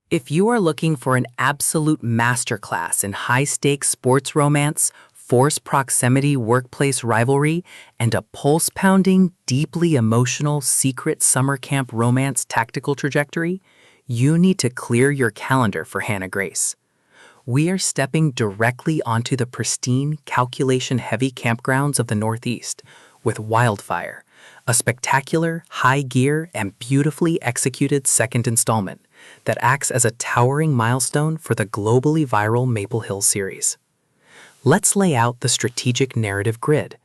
If you are looking for an absolute masterclass in high-stakes sports romance, forced proximity workplace rivalry, and a pulse-pounding, deeply emotional secret summer camp romance tactical trajectory, you need to clear your calendar for Hannah Grace. We are stepping directly onto the pristine, calculation-heavy campgrounds of the Northeast with Wildfire, a spectacular, high-gear, and beautifully executed second installment that acts as a towering milestone for the globally viral Maple Hill series. Let's lay out the strategic narrative grid.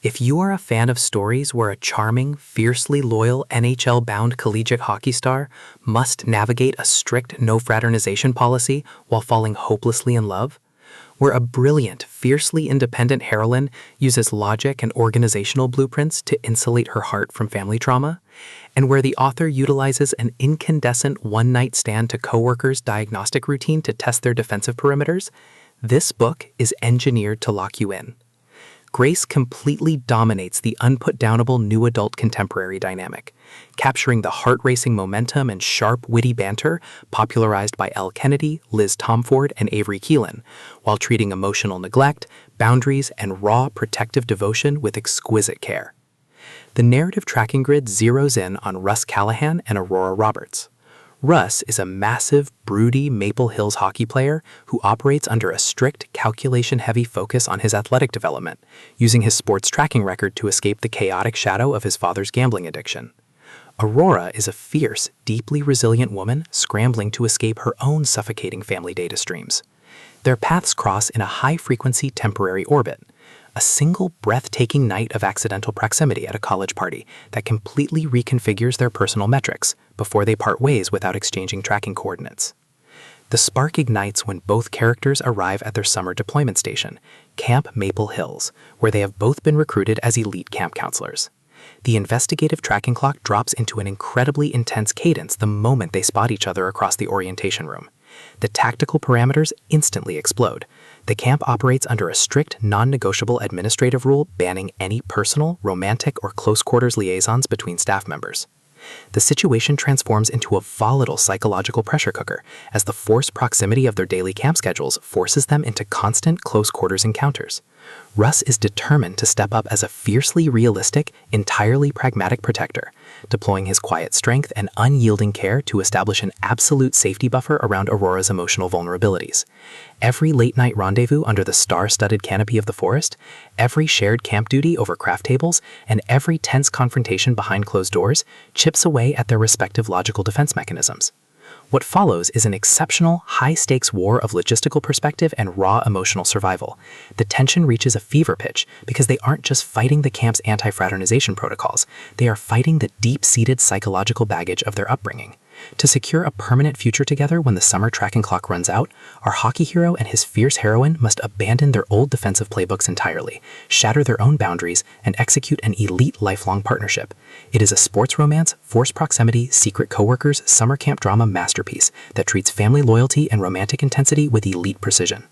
If you are a fan of stories where a charming, fiercely loyal NHL-bound collegiate hockey star must navigate a strict no-fraternization policy while falling hopelessly in love, where a brilliant, fiercely independent heroine uses logic and organizational blueprints to insulate her heart from family trauma, and where the author utilizes an incandescent one-night stand to coworkers' diagnostic routine to test their defensive perimeters, this book is engineered to lock you in. Grace completely dominates the unputdownable new adult contemporary dynamic, capturing the heart-racing momentum and sharp, witty banter popularized by Elle Kennedy, Liz Tomford, and Avery Keelan, while treating emotional neglect, boundaries, and raw, protective devotion with exquisite care. The narrative tracking grid zeroes in on Russ Callahan and Aurora Roberts. Russ is a massive, broody Maple Hills hockey player who operates under a strict, calculation-heavy focus on his athletic development, using his sports tracking record to escape the chaotic shadow of his father's gambling addiction. Aurora is a fierce, deeply resilient woman scrambling to escape her own suffocating family data streams. Their paths cross in a high-frequency temporary orbit, a single breathtaking night of accidental proximity at a college party that completely reconfigures their personal metrics before they part ways without exchanging tracking coordinates. The spark ignites when both characters arrive at their summer deployment station, Camp Maple Hills, where they have both been recruited as elite camp counselors. The investigative tracking clock drops into an incredibly intense cadence the moment they spot each other across the orientation room. The tactical parameters instantly explode. The camp operates under a strict, non-negotiable administrative rule banning any personal, romantic, or close-quarters liaisons between staff members. The situation transforms into a volatile psychological pressure cooker as the forced proximity of their daily camp schedules forces them into constant close-quarters encounters. Russ is determined to step up as a fiercely realistic, entirely pragmatic protector, deploying his quiet strength and unyielding care to establish an absolute safety buffer around Aurora's emotional vulnerabilities. Every late-night rendezvous under the star-studded canopy of the forest, every shared camp duty over craft tables, and every tense confrontation behind closed doors chips away at their respective logical defense mechanisms. What follows is an exceptional, high-stakes war of logistical perspective and raw emotional survival. The tension reaches a fever pitch because they aren't just fighting the camp's anti-fraternization protocols, they are fighting the deep-seated psychological baggage of their upbringing. To secure a permanent future together when the summer tracking clock runs out, our hockey hero and his fierce heroine must abandon their old defensive playbooks entirely, shatter their own boundaries, and execute an elite lifelong partnership. It is a sports romance, forced proximity, secret coworkers, summer camp drama masterpiece that treats family loyalty and romantic intensity with elite precision.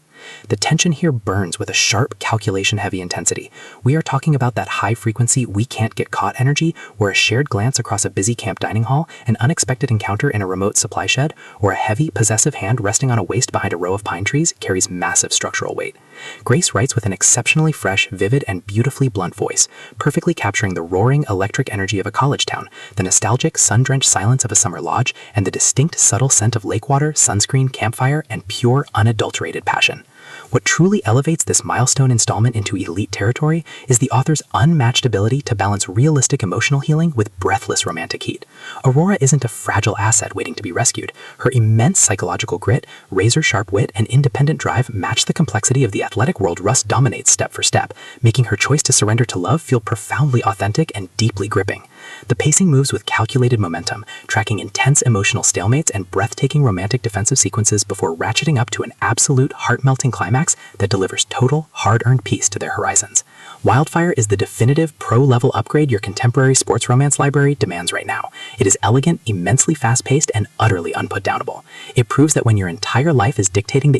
The tension here burns with a sharp, calculation-heavy intensity. We are talking about that high-frequency, we-can't-get-caught energy where a shared glance across a busy camp dining hall, an unexpected encounter in a remote supply shed, or a heavy, possessive hand resting on a waist behind a row of pine trees carries massive structural weight. Grace writes with an exceptionally fresh, vivid, and beautifully blunt voice, perfectly capturing the roaring, electric energy of a college town, the nostalgic, sun-drenched silence of a summer lodge, and the distinct, subtle scent of lake water, sunscreen, campfire, and pure, unadulterated passion. What truly elevates this milestone installment into elite territory is the author's unmatched ability to balance realistic emotional healing with breathless romantic heat. Aurora isn't a fragile asset waiting to be rescued. Her immense psychological grit, razor-sharp wit, and independent drive match the complexity of the athletic world Russ dominates step for step, making her choice to surrender to love feel profoundly authentic and deeply gripping. The pacing moves with calculated momentum, tracking intense emotional stalemates and breathtaking romantic defensive sequences before ratcheting up to an absolute heart-melting climax that delivers total, hard-earned peace to their horizons. Wildfire is the definitive pro-level upgrade your contemporary sports romance library demands right now. It is elegant, immensely fast-paced, and utterly unputdownable. It proves that when your entire life is dictating that